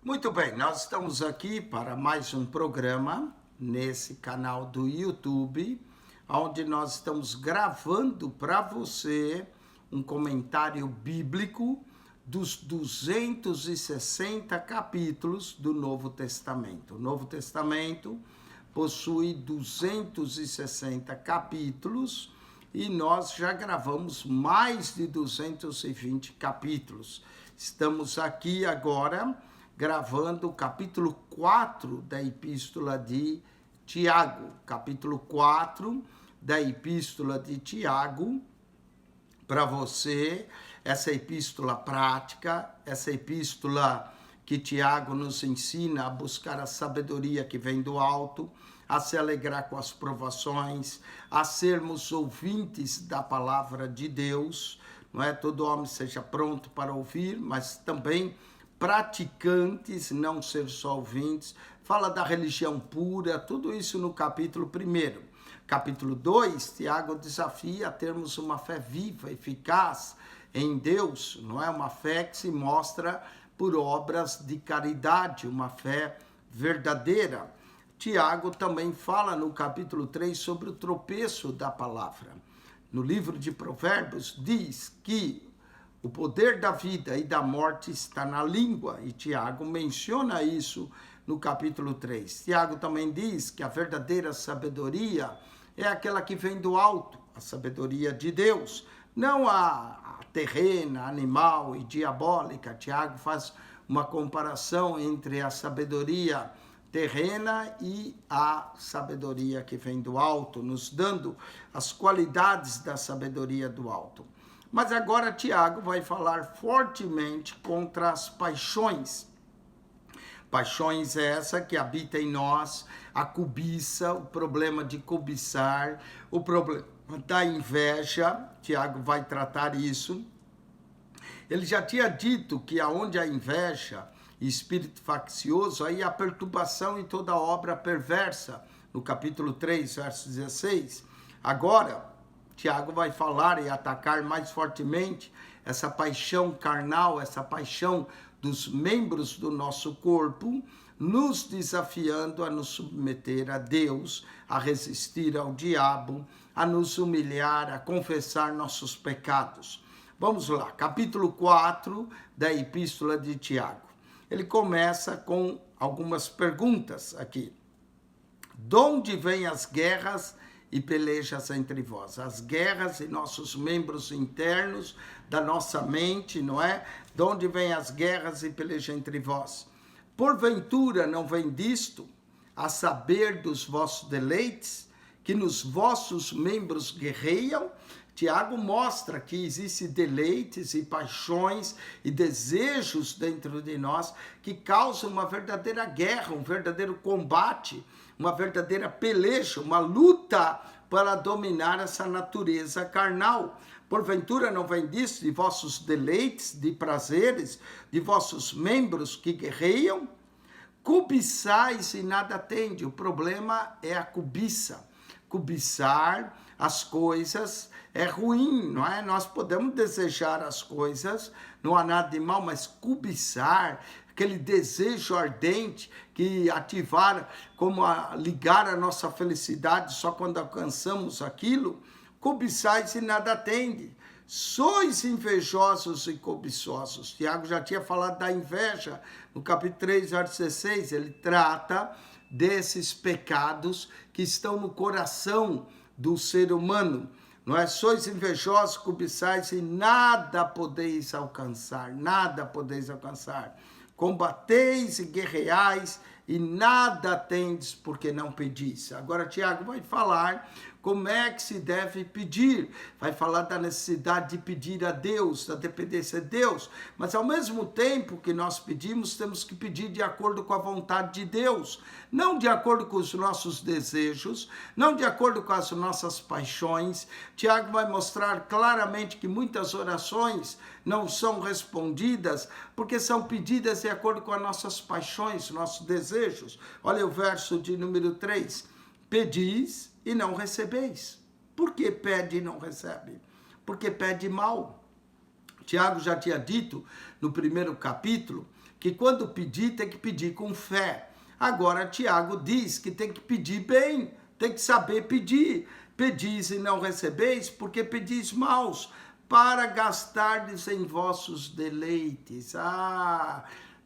Muito bem, nós estamos aqui para mais um programa nesse canal do YouTube, onde nós estamos gravando para você um comentário bíblico dos 260 capítulos do Novo Testamento. O Novo Testamento possui 260 capítulos e nós já gravamos mais de 220 capítulos. Estamos aqui agora gravando o capítulo 4 da Epístola de Tiago. Capítulo 4 da Epístola de Tiago, para você, essa epístola prática, essa epístola que Tiago nos ensina a buscar a sabedoria que vem do alto, a se alegrar com as provações, a sermos ouvintes da palavra de Deus. Não é todo homem seja pronto para ouvir, mas também praticantes, não ser só ouvintes. Fala da religião pura, tudo isso no capítulo 1. Capítulo 2, Tiago desafia a termos uma fé viva, eficaz em Deus, não é uma fé que se mostra por obras de caridade, uma fé verdadeira. Tiago também fala no capítulo 3 sobre o tropeço da palavra. No livro de Provérbios diz que o poder da vida e da morte está na língua, e Tiago menciona isso no capítulo 3. Tiago também diz que a verdadeira sabedoria é aquela que vem do alto, a sabedoria de Deus, não a terrena, animal e diabólica. Tiago faz uma comparação entre a sabedoria terrena e a sabedoria que vem do alto, nos dando as qualidades da sabedoria do alto. Mas agora Tiago vai falar fortemente contra as paixões. Paixões é essa que habita em nós, a cobiça, o problema de cobiçar, o problema da inveja. Tiago vai tratar isso. Ele já tinha dito que aonde há inveja e espírito faccioso, aí há perturbação e toda obra perversa, no capítulo 3, verso 16. Agora, Tiago vai falar e atacar mais fortemente essa paixão carnal, essa paixão dos membros do nosso corpo, nos desafiando a nos submeter a Deus, a resistir ao diabo, a nos humilhar, a confessar nossos pecados. Vamos lá, capítulo 4 da Epístola de Tiago. Ele começa com algumas perguntas aqui. De onde vêm as guerras e pelejas entre vós? As guerras em nossos membros internos, da nossa mente, não é? De onde vêm as guerras e pelejas entre vós? Porventura não vem disto, a saber dos vossos deleites, que nos vossos membros guerreiam? Tiago mostra que existem deleites e paixões e desejos dentro de nós que causam uma verdadeira guerra, um verdadeiro combate, uma verdadeira peleja, uma luta para dominar essa natureza carnal. Porventura não vem disso, de vossos deleites, de prazeres, de vossos membros que guerreiam? Cobiçais e nada tende. O problema é a cobiça. Cobiçar as coisas é ruim, não é? Nós podemos desejar as coisas, não há nada de mal, mas cobiçar, aquele desejo ardente que ativar, como ligar a nossa felicidade só quando alcançamos aquilo, cobiçais e nada tende. Sois invejosos e cobiçosos. Tiago já tinha falado da inveja no capítulo 3, verso 16, ele trata desses pecados que estão no coração do ser humano. Não é? Sois invejosos, cobiçais e nada podeis alcançar, nada podeis alcançar. Combateis e guerreais e nada tendes porque não pedis. Agora Tiago vai falar como é que se deve pedir, vai falar da necessidade de pedir a Deus, da dependência de Deus, mas ao mesmo tempo que nós pedimos, temos que pedir de acordo com a vontade de Deus, não de acordo com os nossos desejos, não de acordo com as nossas paixões. Tiago vai mostrar claramente que muitas orações não são respondidas porque são pedidas de acordo com as nossas paixões, nossos desejos. Olha o verso de número 3. Pedis e não recebeis. Por que pede e não recebe? Porque pede mal. Tiago já tinha dito no primeiro capítulo que quando pedir, tem que pedir com fé. Agora, Tiago diz que tem que pedir bem, tem que saber pedir. Pedis e não recebeis, porque pedis maus, para gastardes em vossos deleites.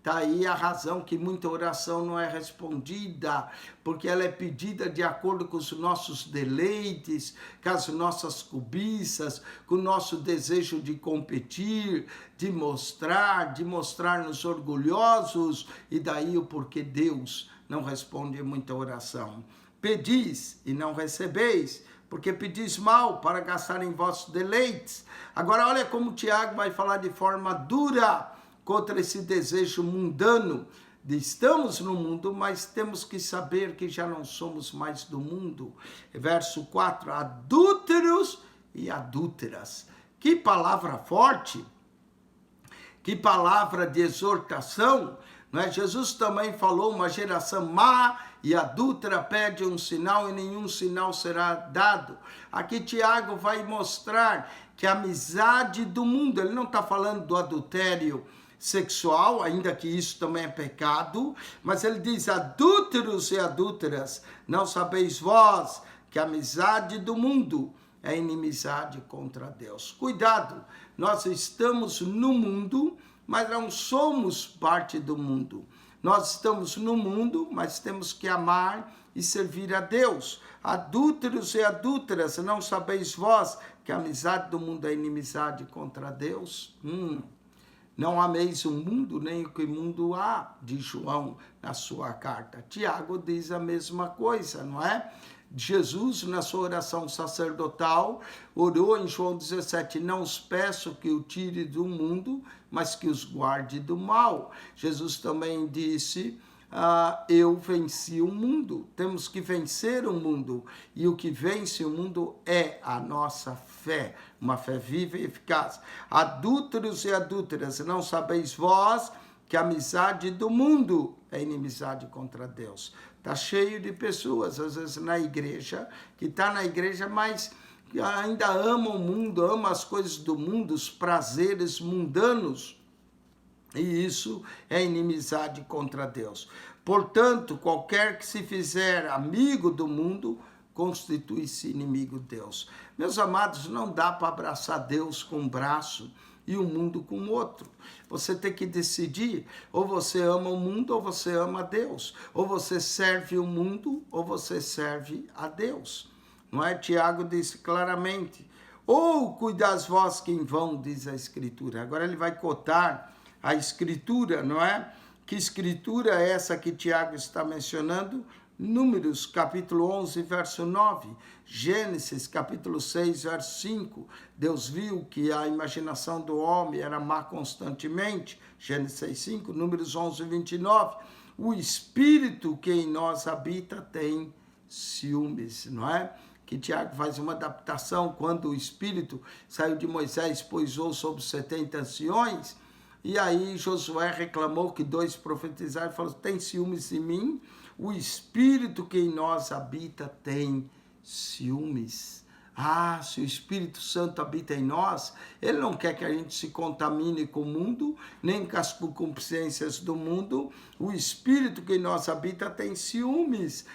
Tá aí a razão que muita oração não é respondida, porque ela é pedida de acordo com os nossos deleites, com as nossas cobiças, com o nosso desejo de competir, de mostrar-nos orgulhosos, e daí o porquê Deus não responde muita oração. Pedis e não recebeis, porque pedis mal para gastar em vossos deleites. Agora olha como Tiago vai falar de forma dura contra esse desejo mundano. Estamos no mundo, mas temos que saber que já não somos mais do mundo. Verso 4, adúlteros e adúlteras. Que palavra forte, que palavra de exortação, não é? Jesus também falou, uma geração má e adúltera pede um sinal e nenhum sinal será dado. Aqui Tiago vai mostrar que a amizade do mundo, ele não está falando do adultério sexual, ainda que isso também é pecado, mas ele diz, adúlteros e adúlteras, não sabeis vós que a amizade do mundo é inimizade contra Deus. Cuidado, nós estamos no mundo, mas não somos parte do mundo. Nós estamos no mundo, mas temos que amar e servir a Deus. Adúlteros e adúlteras, não sabeis vós que a amizade do mundo é inimizade contra Deus? Não ameis o mundo, nem o que o mundo há, diz João na sua carta. Tiago diz a mesma coisa, não é? Jesus, na sua oração sacerdotal, orou em João 17, não os peço que o tire do mundo, mas que os guarde do mal. Jesus também disse, eu venci o mundo. Temos que vencer o mundo, e o que vence o mundo é a nossa fé, uma fé viva e eficaz. Adúlteros e adúlteras, não sabeis vós que a amizade do mundo é inimizade contra Deus. Está cheio de pessoas, às vezes na igreja, que está na igreja, mas ainda ama o mundo, ama as coisas do mundo, os prazeres mundanos. E isso é inimizade contra Deus. Portanto, qualquer que se fizer amigo do mundo, constitui-se inimigo de Deus. Meus amados, não dá para abraçar Deus com um braço e o mundo com o outro. Você tem que decidir, ou você ama o mundo ou você ama a Deus. Ou você serve o mundo ou você serve a Deus. Não é? Tiago disse claramente, ou cuidais vós que em vão, diz a Escritura. Agora ele vai cotar a Escritura, não é? Que Escritura é essa que Tiago está mencionando? Números, capítulo 11, verso 9. Gênesis, capítulo 6, verso 5. Deus viu que a imaginação do homem era má constantemente. Gênesis 6, 5. Números 11, 29. O Espírito que em nós habita tem ciúmes, não é? Que Tiago faz uma adaptação quando o Espírito saiu de Moisés, pousou sobre 70 anciões. E aí Josué reclamou que 2 profetizaram e falou, tem ciúmes em mim? O Espírito que em nós habita tem ciúmes. Se o Espírito Santo habita em nós, ele não quer que a gente se contamine com o mundo, nem com as concupiscências do mundo. O Espírito que em nós habita tem ciúmes.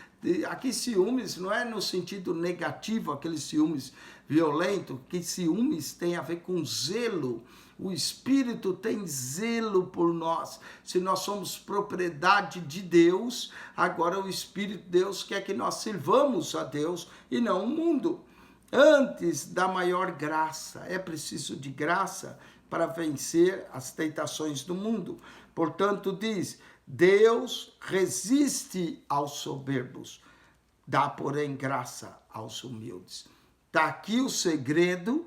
Aqui ciúmes não é no sentido negativo, aquele ciúmes violento, que ciúmes tem a ver com zelo. O Espírito tem zelo por nós. Se nós somos propriedade de Deus, agora o Espírito de Deus quer que nós sirvamos a Deus e não o mundo. Antes da maior graça, é preciso de graça para vencer as tentações do mundo. Portanto, diz, Deus resiste aos soberbos, dá, porém, graça aos humildes. Está aqui o segredo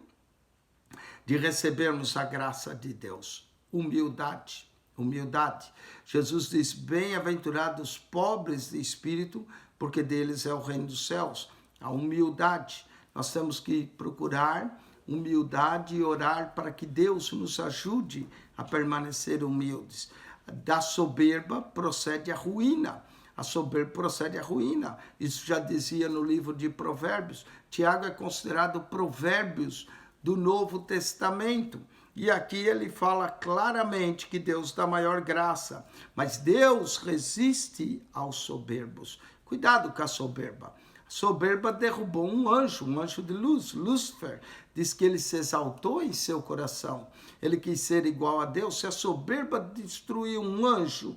de recebermos a graça de Deus. Humildade, humildade. Jesus diz, bem-aventurados os pobres de espírito, porque deles é o reino dos céus. A humildade. Nós temos que procurar humildade e orar para que Deus nos ajude a permanecer humildes. Da soberba procede a ruína. A soberba procede a ruína. Isso já dizia no livro de Provérbios. Tiago é considerado Provérbios do Novo Testamento. E aqui ele fala claramente que Deus dá maior graça, mas Deus resiste aos soberbos. Cuidado com a soberba. A soberba derrubou um anjo de luz, Lúcifer. Diz que ele se exaltou em seu coração. Ele quis ser igual a Deus. Se a soberba destruiu um anjo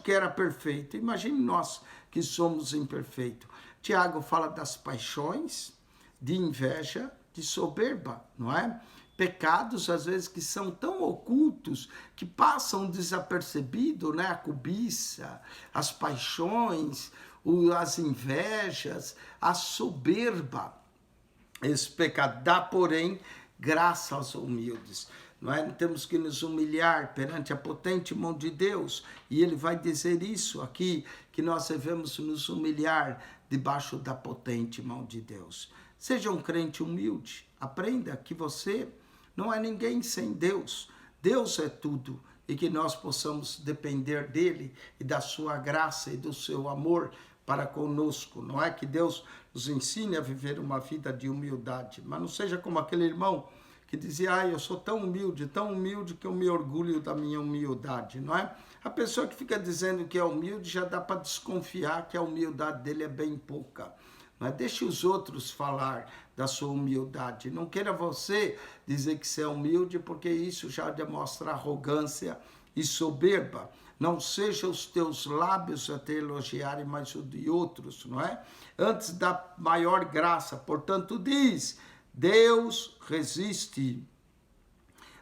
que era perfeito, imagine nós que somos imperfeitos. Tiago fala das paixões, de inveja, de soberba, não é? Pecados, às vezes, que são tão ocultos, que passam desapercebido, né? A cobiça, as paixões, as invejas, a soberba. Esse pecado dá, porém, graça aos humildes. Não é? Temos que nos humilhar perante a potente mão de Deus. E ele vai dizer isso aqui, que nós devemos nos humilhar debaixo da potente mão de Deus. Seja um crente humilde. Aprenda que você não é ninguém sem Deus. Deus é tudo. E que nós possamos depender dele e da sua graça e do seu amor para conosco. Não é que Deus nos ensine a viver uma vida de humildade. Mas não seja como aquele irmão que dizia, eu sou tão humilde que eu me orgulho da minha humildade, não é? A pessoa que fica dizendo que é humilde já dá para desconfiar que a humildade dele é bem pouca. Mas deixe os outros falar da sua humildade. Não queira você dizer que você é humilde, porque isso já demonstra arrogância e soberba. Não seja os teus lábios a te elogiarem, mas o de outros, não é? Antes da maior graça, portanto, diz, Deus resiste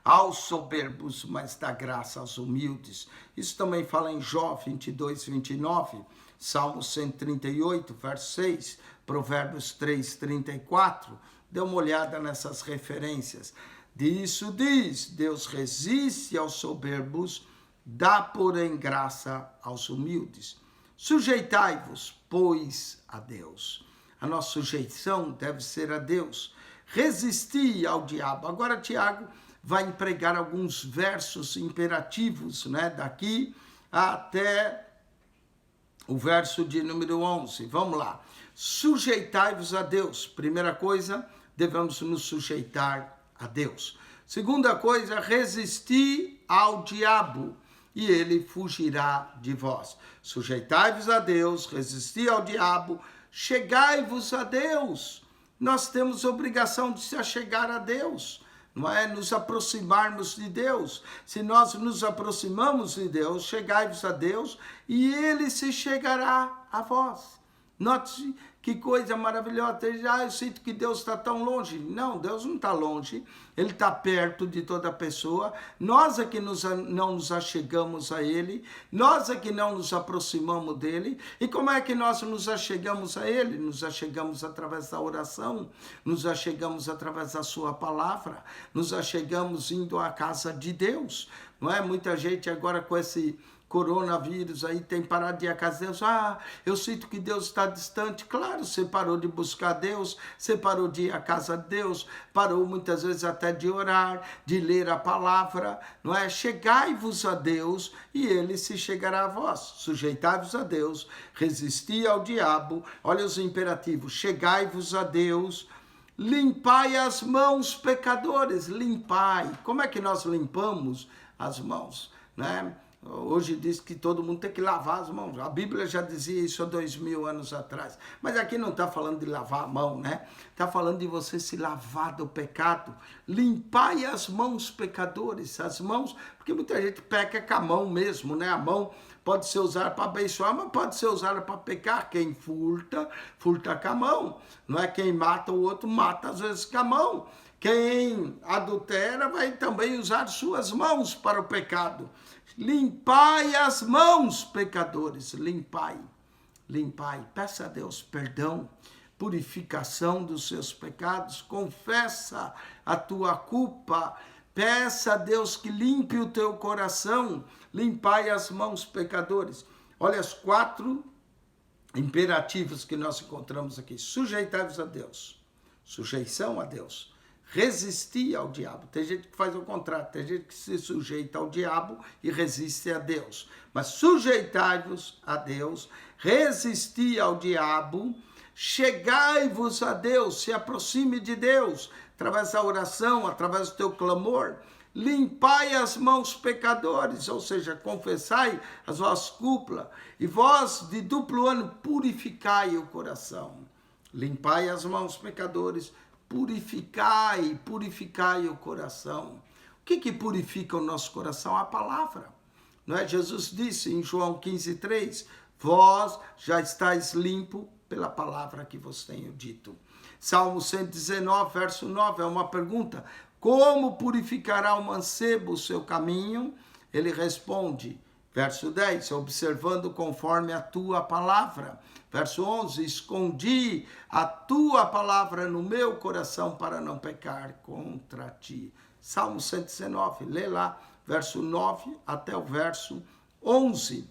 aos soberbos, mas dá graça aos humildes. Isso também fala em Jó 22, 29, Salmo 138, verso 6, Provérbios 3, 34. Dê uma olhada nessas referências. Disso diz, Deus resiste aos soberbos, dá, porém, graça aos humildes. Sujeitai-vos, pois, a Deus. A nossa sujeição deve ser a Deus. Resisti ao diabo. Agora, Tiago vai empregar alguns versos imperativos, né? Daqui até o verso de número 11. Vamos lá. Sujeitai-vos a Deus. Primeira coisa, devemos nos sujeitar a Deus. Segunda coisa, resistir ao diabo e ele fugirá de vós. Sujeitai-vos a Deus, resisti ao diabo, chegai-vos a Deus. Nós temos obrigação de se achegar a Deus, não é? Nos aproximarmos de Deus. Se nós nos aproximamos de Deus, chegai-vos a Deus e ele se chegará a vós. Note que coisa maravilhosa. Eu sinto que Deus está tão longe. Não, Deus não está longe. Ele está perto de toda pessoa. Nós é que não nos achegamos a Ele. Nós é que não nos aproximamos dEle. E como é que nós nos achegamos a Ele? Nos achegamos através da oração. Nos achegamos através da sua palavra. Nos achegamos indo à casa de Deus. Não é? Muita gente agora com esse coronavírus aí tem parado de ir à casa de Deus. Eu sinto que Deus está distante. Claro, você parou de buscar Deus, você parou de ir à casa de Deus, parou muitas vezes até de orar, de ler a palavra, não é? Chegai-vos a Deus e ele se chegará a vós. Sujeitai-vos a Deus, resisti ao diabo. Olha os imperativos. Chegai-vos a Deus, limpai as mãos, pecadores. Limpai. Como é que nós limpamos as mãos, né? Hoje diz que todo mundo tem que lavar as mãos. A Bíblia já dizia isso há 2000 anos atrás. Mas aqui não está falando de lavar a mão, né? Está falando de você se lavar do pecado. Limpai as mãos, pecadores. As mãos, porque muita gente peca com a mão mesmo, né? A mão pode ser usada para abençoar, mas pode ser usada para pecar. Quem furta, furta com a mão. Não é quem mata o outro, mata às vezes com a mão. Quem adultera vai também usar suas mãos para o pecado. Limpai as mãos, pecadores, limpai, limpai. Peça a Deus perdão, purificação dos seus pecados, confessa a tua culpa, peça a Deus que limpe o teu coração, limpai as mãos, pecadores. Olha os 4 imperativos que nós encontramos aqui. Sujeitai-vos a Deus, sujeição a Deus. Resistir ao diabo. Tem gente que faz o contrário, tem gente que se sujeita ao diabo e resiste a Deus. Mas sujeitai-vos a Deus, resistir ao diabo, chegai-vos a Deus, se aproxime de Deus, através da oração, através do teu clamor. limpai as mãos pecadores, ou seja, confessai as vossas culpas, e vós de duplo ânimo purificai o coração. Limpai as mãos pecadores, purificai o coração. O que purifica o nosso coração? A palavra. Não é? Jesus disse em João 15:3, vós já estáis limpo pela palavra que vos tenho dito. Salmo 119, verso 9, é uma pergunta. Como purificará o mancebo o seu caminho? Ele responde, verso 10, observando conforme a tua palavra. Verso 11, escondi a tua palavra no meu coração para não pecar contra ti. Salmo 119, lê lá, verso 9 até o verso 11.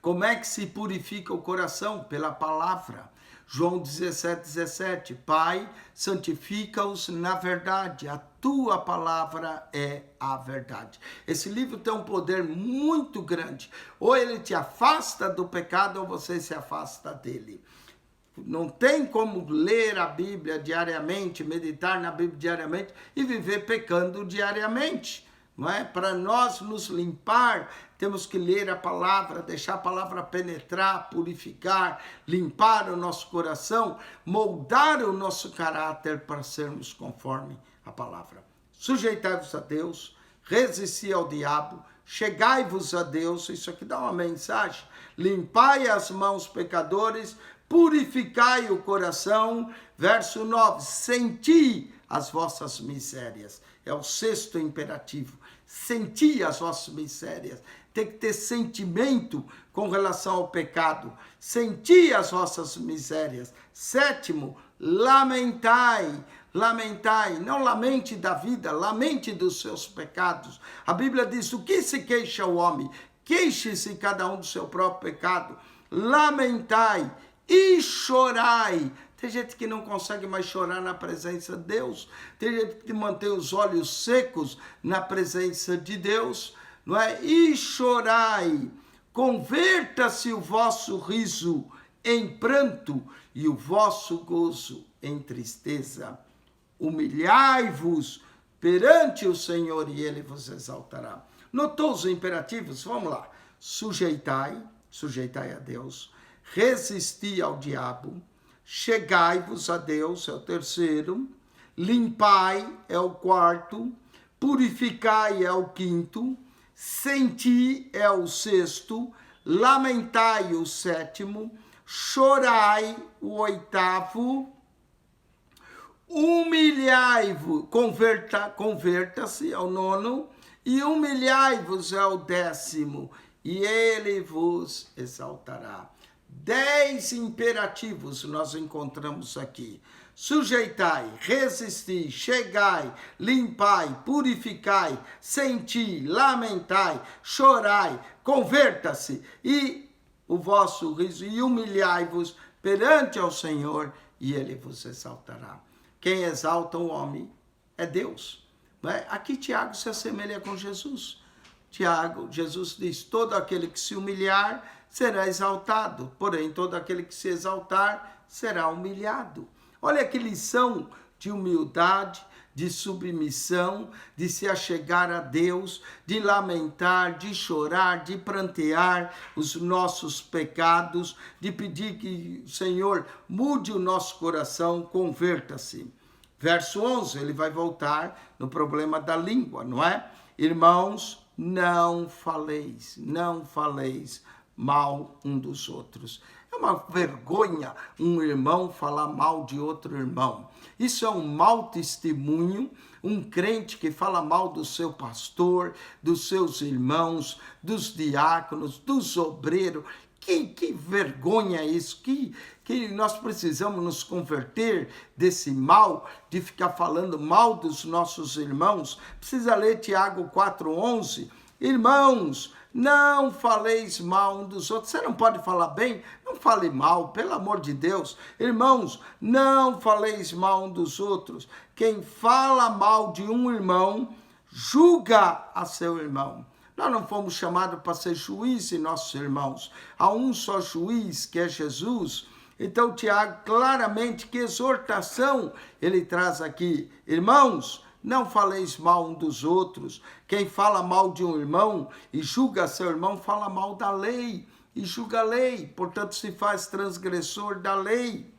Como é que se purifica o coração? Pela palavra. João 17:17, Pai, santifica-os na verdade, a tua palavra é a verdade. Esse livro tem um poder muito grande. Ou ele te afasta do pecado, ou você se afasta dele. Não tem como ler a Bíblia diariamente, meditar na Bíblia diariamente e viver pecando diariamente. Não é? Para nós nos limpar, temos que ler a palavra, deixar a palavra penetrar, purificar, limpar o nosso coração, moldar o nosso caráter para sermos conforme a palavra. Sujeitai-vos a Deus, resisti ao diabo, chegai-vos a Deus, isso aqui dá uma mensagem, limpai as mãos pecadores, purificai o coração, verso 9, senti as vossas misérias. É o sexto imperativo. Senti as vossas misérias. Tem que ter sentimento com relação ao pecado. Senti as vossas misérias. Sétimo, lamentai. Lamentai. Não lamente da vida, lamente dos seus pecados. A Bíblia diz, o que se queixa o homem? Queixe-se cada um do seu próprio pecado. Lamentai e chorai. Tem gente que não consegue mais chorar na presença de Deus. Tem gente que mantém os olhos secos na presença de Deus. Não é? E chorai. Converta-se o vosso riso em pranto e o vosso gozo em tristeza. Humilhai-vos perante o Senhor e Ele vos exaltará. Notou os imperativos? Vamos lá. Sujeitai a Deus. Resisti ao diabo. Chegai-vos a Deus, é o terceiro. Limpai, é o quarto. Purificai, é o quinto. Senti, é o sexto. Lamentai, o sétimo. Chorai, o oitavo. Humilhai-vos, converta-se, é o nono. E humilhai-vos, é o décimo. E ele vos exaltará. 10 imperativos nós encontramos aqui. Sujeitai, resisti, chegai, limpai, purificai, senti, lamentai, chorai, converta-se e o vosso riso e humilhai-vos perante ao Senhor e Ele vos exaltará. Quem exalta o homem é Deus. Não é? Aqui Tiago se assemelha com Jesus. Jesus diz, todo aquele que se humilhar será exaltado, porém todo aquele que se exaltar será humilhado. Olha que lição de humildade, de submissão, de se achegar a Deus, de lamentar, de chorar, de prantear os nossos pecados, de pedir que o Senhor mude o nosso coração, converta-se. Verso 11, ele vai voltar no problema da língua, não é? Irmãos, não faleis mal um dos outros. É uma vergonha um irmão falar mal de outro irmão. Isso é um mau testemunho, um crente que fala mal do seu pastor, dos seus irmãos, dos diáconos, dos obreiros. Que vergonha isso, que nós precisamos nos converter desse mal, de ficar falando mal dos nossos irmãos. Precisa ler Tiago 4:11. Irmãos, não faleis mal um dos outros. Você não pode falar bem? Não fale mal, pelo amor de Deus. Irmãos, não faleis mal um dos outros. Quem fala mal de um irmão, julga a seu irmão. Nós não fomos chamados para ser juiz em nossos irmãos. Há um só juiz, que é Jesus. Então, Tiago, claramente, que exortação ele traz aqui. Irmãos, Não faleis mal um dos outros. Quem fala mal de um irmão e julga seu irmão, fala mal da lei e julga a lei. Portanto, se faz transgressor da lei.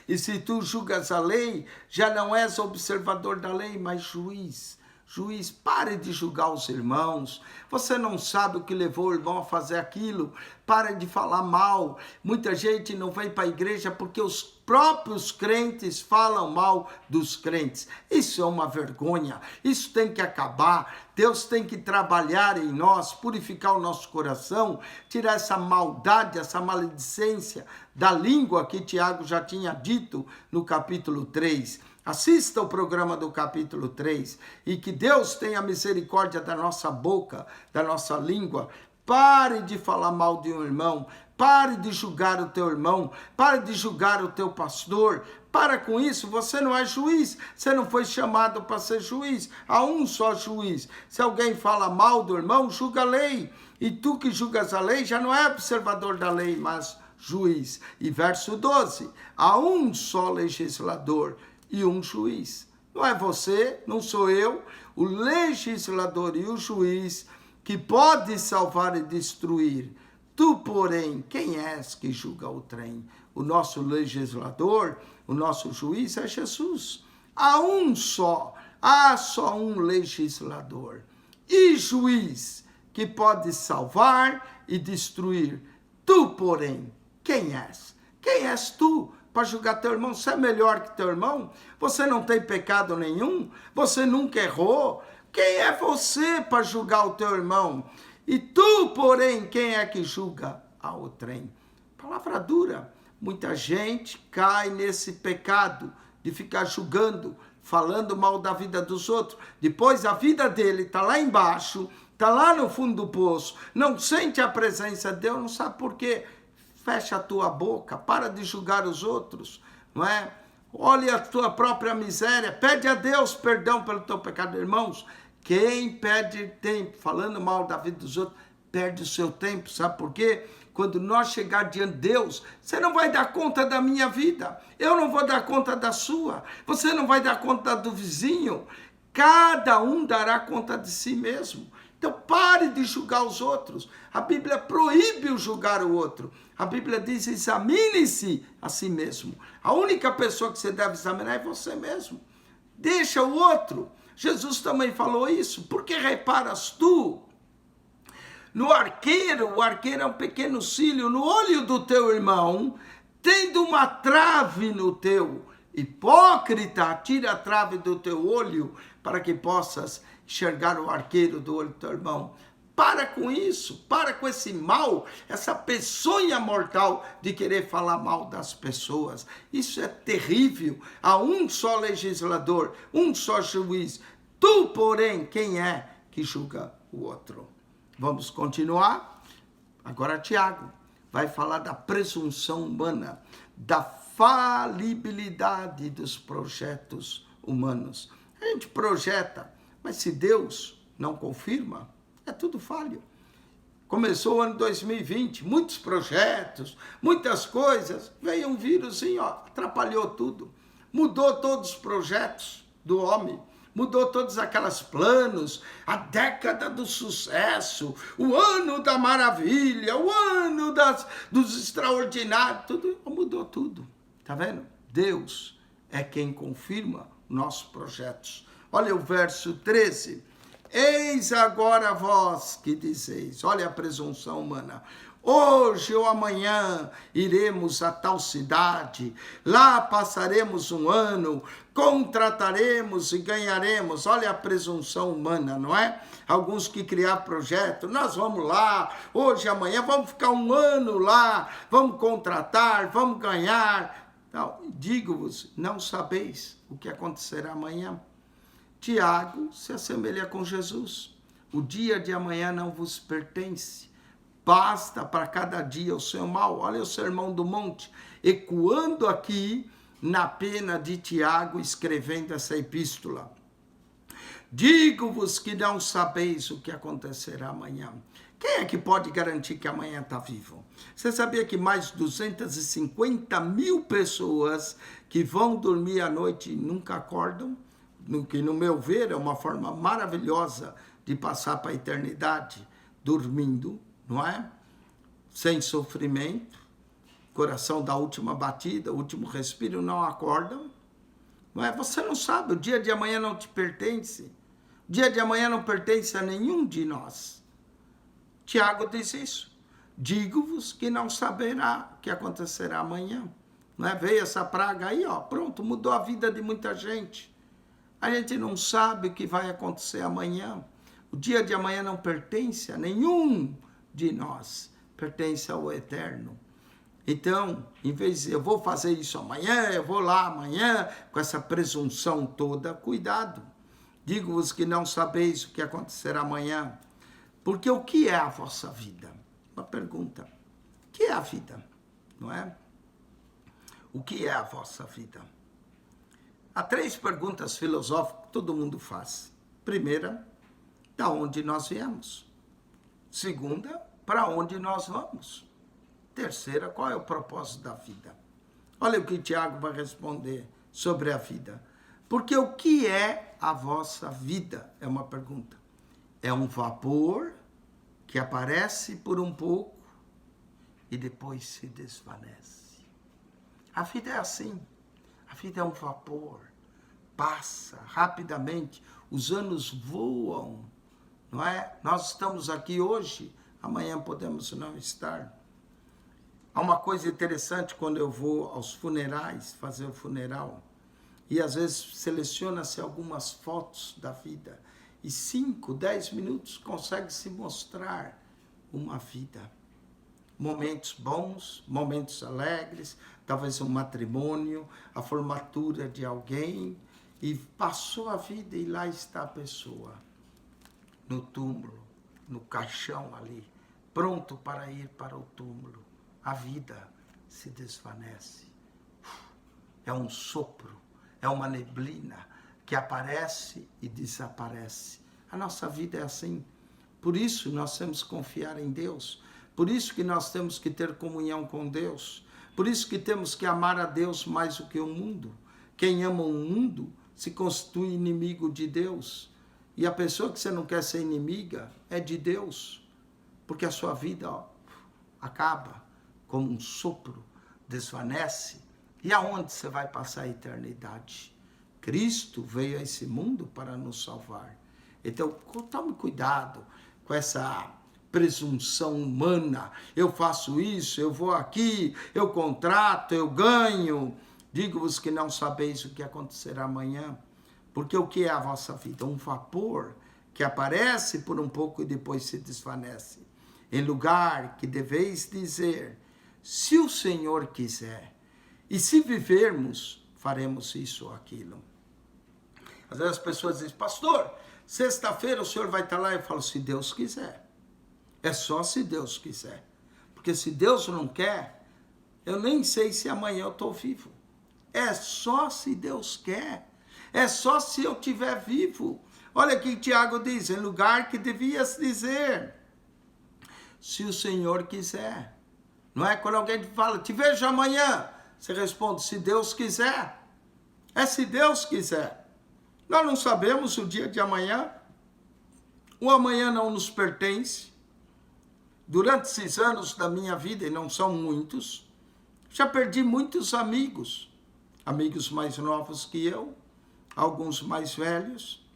E se tu julgas a lei, já não és observador da lei, mas juiz. Juiz, pare de julgar os irmãos. Você não sabe o que levou o irmão a fazer aquilo. Pare de falar mal. Muita gente não vem para a igreja porque os próprios crentes falam mal dos crentes. Isso é uma vergonha. Isso tem que acabar. Deus tem que trabalhar em nós, purificar o nosso coração, tirar essa maldade, essa maledicência da língua que Tiago já tinha dito no capítulo 3. Assista o programa do capítulo 3 e que Deus tenha misericórdia da nossa boca, da nossa língua. Pare de falar mal de um irmão, pare de julgar o teu irmão, pare de julgar o teu pastor. Para com isso, você não é juiz, você não foi chamado para ser juiz. Há um só juiz. Se alguém fala mal do irmão, julga a lei. E tu que julgas a lei já não é observador da lei, mas juiz. E verso 12, há um só legislador e um juiz. Não é você, não sou eu, o legislador e o juiz que pode salvar e destruir. Tu, porém, quem és que julga o trem? O nosso legislador, o nosso juiz é Jesus. Há só um legislador e juiz que pode salvar e destruir. Tu, porém, quem és? Quem és tu para julgar teu irmão? Você é melhor que teu irmão? Você não tem pecado nenhum? Você nunca errou? Quem é você para julgar o teu irmão? E tu, porém, quem é que julga ao trem? Palavra dura. Muita gente cai nesse pecado de ficar julgando, falando mal da vida dos outros. Depois a vida dele está lá embaixo, está lá no fundo do poço, não sente a presença de Deus, não sabe por quê. Fecha a tua boca, para de julgar os outros, não é? Olha a tua própria miséria, pede a Deus perdão pelo teu pecado. Irmãos, quem perde tempo falando mal da vida dos outros, perde o seu tempo, sabe por quê? Quando nós chegar diante de Deus, você não vai dar conta da minha vida, eu não vou dar conta da sua, você não vai dar conta do vizinho, cada um dará conta de si mesmo. Então pare de julgar os outros. A Bíblia proíbe o julgar o outro. A Bíblia diz, examine-se a si mesmo. A única pessoa que você deve examinar é você mesmo. Deixa o outro. Jesus também falou isso. Por que reparas tu no arqueiro? O arqueiro é um pequeno cílio no olho do teu irmão, tendo uma trave no teu. Hipócrita, tira a trave do teu olho para que possas enxergar o arqueiro do olho do teu irmão. Para com isso, para com esse mal, essa peçonha mortal de querer falar mal das pessoas. Isso é terrível. Há um só legislador, um só juiz. Tu, porém, quem é que julga o outro? Vamos continuar? Agora Tiago vai falar da presunção humana, da falibilidade dos projetos humanos. A gente projeta, mas se Deus não confirma, é tudo falho. Começou o ano 2020, muitos projetos, muitas coisas, veio um vírusinho, atrapalhou tudo, mudou todos os projetos do homem, mudou todos aqueles planos, a década do sucesso, o ano da maravilha, o ano dos extraordinários, tudo, mudou tudo. Tá vendo? Deus é quem confirma nossos projetos. Olha o verso 13. Eis agora vós que dizeis, olha a presunção humana, hoje ou amanhã iremos a tal cidade, lá passaremos um ano, contrataremos e ganharemos. Olha a presunção humana, não é? Alguns que criaram projeto, nós vamos lá, hoje, amanhã, vamos ficar um ano lá, vamos contratar, vamos ganhar. Então, digo-vos, não sabeis o que acontecerá amanhã. Tiago se assemelha com Jesus. O dia de amanhã não vos pertence. Basta para cada dia o seu mal. Olha o Sermão do Monte, ecoando aqui na pena de Tiago, escrevendo essa epístola. Digo-vos que não sabeis o que acontecerá amanhã. Quem é que pode garantir que amanhã está vivo? Você sabia que mais de 250 mil pessoas que vão dormir à noite e nunca acordam? que no meu ver é uma forma maravilhosa de passar para a eternidade, dormindo, não é? Sem sofrimento, coração da última batida, último respiro, não acordam. Não é? Você não sabe, o dia de amanhã não te pertence. O dia de amanhã não pertence a nenhum de nós. Tiago diz isso. Digo-vos que não saberá o que acontecerá amanhã. Não é? Veio essa praga aí, ó, pronto, mudou a vida de muita gente. A gente não sabe o que vai acontecer amanhã. O dia de amanhã não pertence a nenhum de nós. Pertence ao Eterno. Então, em vez de eu vou fazer isso amanhã, eu vou lá amanhã, com essa presunção toda, cuidado. Digo-vos que não sabeis o que acontecerá amanhã. Porque o que é a vossa vida? Uma pergunta. O que é a vida? Não é? O que é a vossa vida? Há 3 perguntas filosóficas que todo mundo faz. Primeira, da onde nós viemos? Segunda, para onde nós vamos? Terceira, qual é o propósito da vida? Olha o que Tiago vai responder sobre a vida. Porque o que é a vossa vida? É uma pergunta. É um vapor que aparece por um pouco e depois se desvanece. A vida é assim. A vida é um vapor. Passa rapidamente. Os anos voam. Não é? Nós estamos aqui hoje. Amanhã podemos não estar. Há uma coisa interessante quando eu vou aos funerais, fazer o funeral, e às vezes seleciona-se algumas fotos da vida, e 5, 10 minutos consegue se mostrar uma vida. Momentos bons, momentos alegres, talvez um matrimônio, a formatura de alguém, e passou a vida e lá está a pessoa, no túmulo, no caixão ali, pronto para ir para o túmulo. A vida se desvanece. É um sopro, é uma neblina que aparece e desaparece. A nossa vida é assim. Por isso nós temos que confiar em Deus. Por isso que nós temos que ter comunhão com Deus. Por isso que temos que amar a Deus mais do que o mundo. Quem ama o mundo se constitui inimigo de Deus. E a pessoa que você não quer ser inimiga é de Deus. Porque a sua vida, ó, acaba. Como um sopro, desvanece. E aonde você vai passar a eternidade? Cristo veio a esse mundo para nos salvar. Então, tome cuidado com essa presunção humana. Eu faço isso, eu vou aqui, eu contrato, eu ganho. Digo-vos que não sabeis o que acontecerá amanhã. Porque o que é a vossa vida? Um vapor que aparece por um pouco e depois se desvanece. Em lugar que deveis dizer... Se o Senhor quiser, e se vivermos, faremos isso ou aquilo. Às vezes as pessoas dizem, pastor, sexta-feira o senhor vai estar lá? Eu falo, se Deus quiser. É só se Deus quiser. Porque se Deus não quer, eu nem sei se amanhã eu estou vivo. É só se Deus quer. É só se eu estiver vivo. Olha o que Tiago diz, em lugar que devias dizer, se o Senhor quiser. Não é? Quando alguém te fala, te vejo amanhã, você responde, se Deus quiser. É se Deus quiser. Nós não sabemos o dia de amanhã. O amanhã não nos pertence. Durante esses anos da minha vida, e não são muitos, já perdi muitos amigos. Amigos mais novos que eu, alguns mais velhos.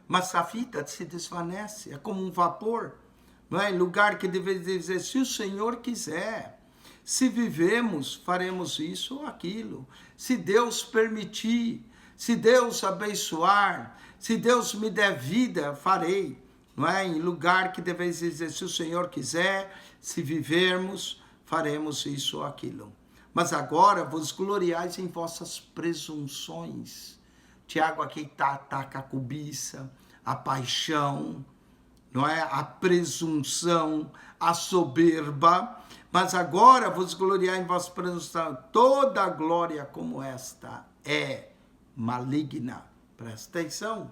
Mas a vida se desvanece, é como um vapor. Não é? Em lugar que deveria dizer, se o Senhor quiser, se vivemos, faremos isso ou aquilo. Se Deus permitir, se Deus abençoar, se Deus me der vida, farei. Não é? Em lugar que deveria dizer, se o Senhor quiser, se vivermos, faremos isso ou aquilo. Mas agora vos gloriais em vossas presunções. Tiago aqui ataca a cobiça, a paixão, não é? A presunção, a soberba, mas agora vos gloriar em vossa presunção. Toda glória como esta é maligna. Presta atenção,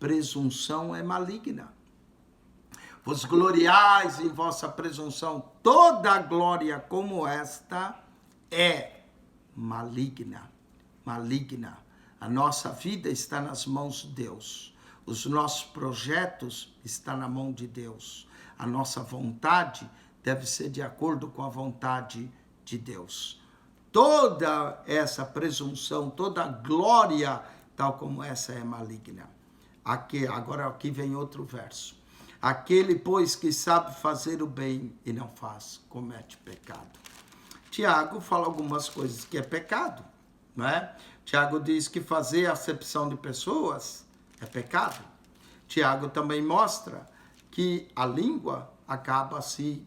presunção é maligna. Vos gloriais em vossa presunção. Toda glória como esta é maligna. Maligna. A nossa vida está nas mãos de Deus. Os nossos projetos estão na mão de Deus. A nossa vontade deve ser de acordo com a vontade de Deus. Toda essa presunção, toda glória, tal como essa é maligna. Agora aqui vem outro verso. Aquele, pois, que sabe fazer o bem e não faz, comete pecado. Tiago fala algumas coisas que é pecado, não é? Tiago diz que fazer acepção de pessoas é pecado. Tiago também mostra que a língua acaba se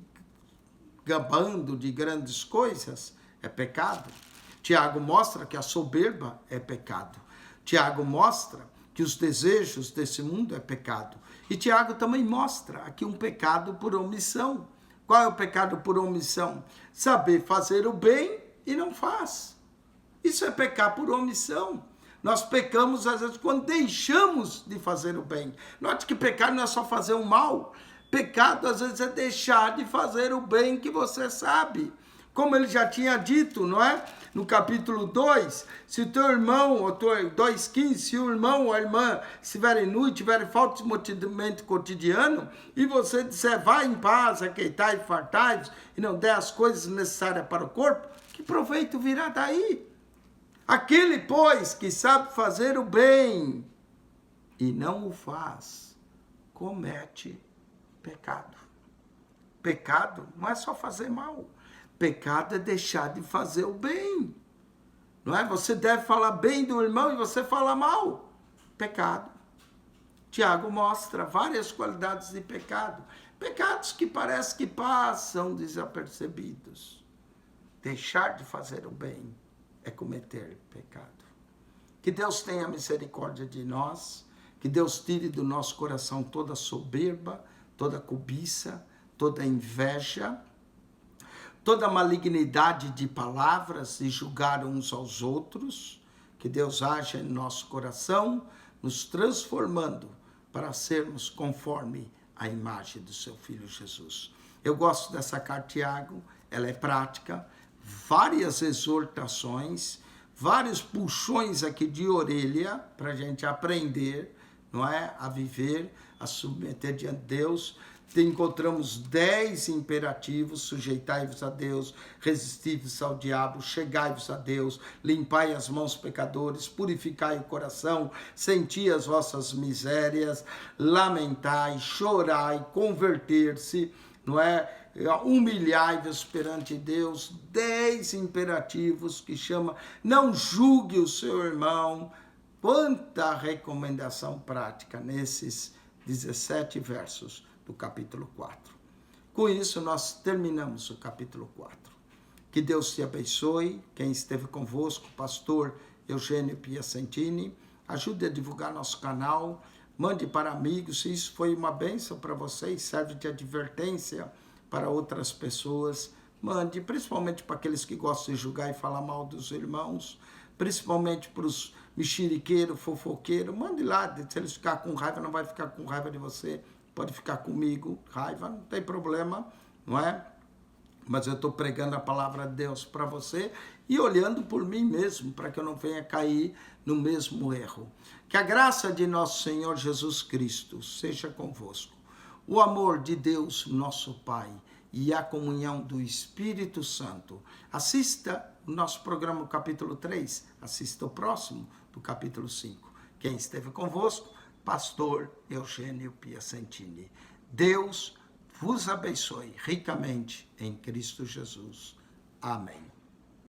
gabando de grandes coisas, é pecado. Tiago mostra que a soberba é pecado. Tiago mostra que os desejos desse mundo é pecado. E Tiago também mostra aqui um pecado por omissão. Qual é o pecado por omissão? Saber fazer o bem e não faz. Isso é pecar por omissão. Nós pecamos, às vezes, quando deixamos de fazer o bem. Note que pecado não é só fazer o mal. Pecado, às vezes, é deixar de fazer o bem que você sabe. Como ele já tinha dito, não é? No capítulo 2, se o teu irmão, ou 2,15, se o irmão ou a irmã estiverem nu e tiverem falta de motivamento cotidiano, e você disser, vai em paz, aqueitai e fartai, e não der as coisas necessárias para o corpo, que proveito virá daí? Aquele, pois, que sabe fazer o bem e não o faz, comete pecado. Pecado não é só fazer mal. Pecado é deixar de fazer o bem. Não é? Você deve falar bem do irmão e você fala mal. Pecado. Tiago mostra várias qualidades de pecado. Pecados que parece que passam desapercebidos. Deixar de fazer o bem é cometer pecado. Que Deus tenha misericórdia de nós, que Deus tire do nosso coração toda soberba, toda cobiça, toda inveja, toda malignidade de palavras e julgar uns aos outros. Que Deus haja em nosso coração, nos transformando para sermos conforme a imagem do seu Filho Jesus. Eu gosto dessa carta, Tiago, ela é prática, várias exortações, vários puxões aqui de orelha para a gente aprender, não é? A viver, a submeter diante de Deus. Encontramos 10 imperativos: sujeitai-vos a Deus, resisti-vos ao diabo, chegai-vos a Deus, limpai as mãos pecadores, purificai o coração, senti as vossas misérias, lamentai, chorai, converter-se, não é? Humilhai-vos perante Deus. 10 imperativos que chama, não julgue o seu irmão. Quanta recomendação prática nesses 17 versos do capítulo 4. Com isso, nós terminamos o capítulo 4. Que Deus te abençoe. Quem esteve convosco, pastor Eugênio Piacentini, ajude a divulgar nosso canal, mande para amigos. Se isso foi uma bênção para vocês, serve de advertência para outras pessoas, mande, principalmente para aqueles que gostam de julgar e falar mal dos irmãos, principalmente para os mexeriqueiros, fofoqueiros, mande lá. Se eles ficarem com raiva, não vai ficar com raiva de você, pode ficar comigo, raiva, não tem problema, não é? Mas eu estou pregando a palavra de Deus para você e olhando por mim mesmo, para que eu não venha cair no mesmo erro. Que a graça de nosso Senhor Jesus Cristo seja convosco. O amor de Deus, nosso Pai, e a comunhão do Espírito Santo. Assista o nosso programa, capítulo 3. Assista o próximo, do capítulo 5. Quem esteve convosco, pastor Eugênio Piacentini. Deus vos abençoe ricamente em Cristo Jesus. Amém.